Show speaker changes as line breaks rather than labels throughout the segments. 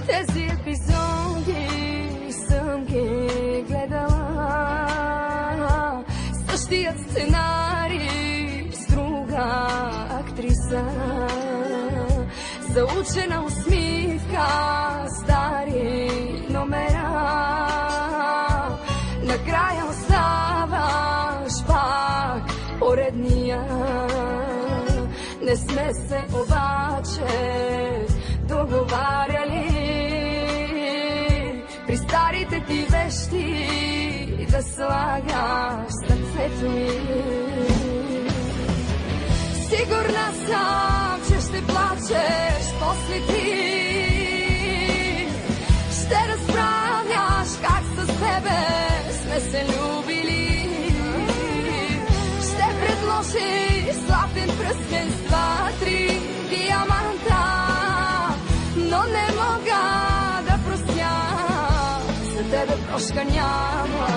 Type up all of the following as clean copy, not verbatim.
Тези епизоди съм ги гледала, същият сценарий с друга актриса, заучена усмивка, стари номера. Накрая оставаш пак поредния. Не сме се обаче договаряли при старите ти вещи да слагаш сърцето ми. Сигурна съм, че ще плачеш после ти. Ще разправяш как със себе сме се любили. Ще предложиш златен пръстен с 2-3 диаманта. Но не мога да простя, за тебе прошка няма.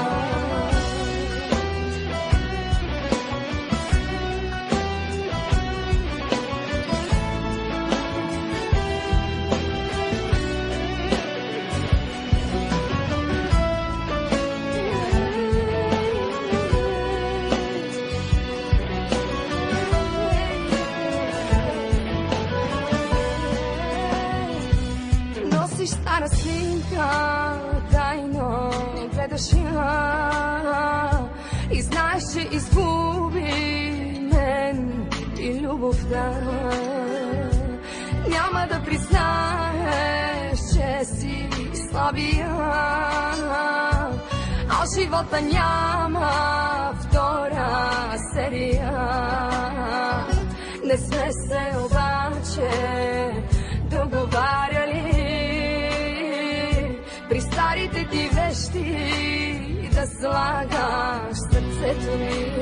Носиш стара снимка, тайно гледаш я и знаеш, че изгуби мен и любовта. Няма да признаеш, че си слабия, а живота няма втора серия. Не сме се обаче договаряли при старите ти вещи да слагаш сърцето ми.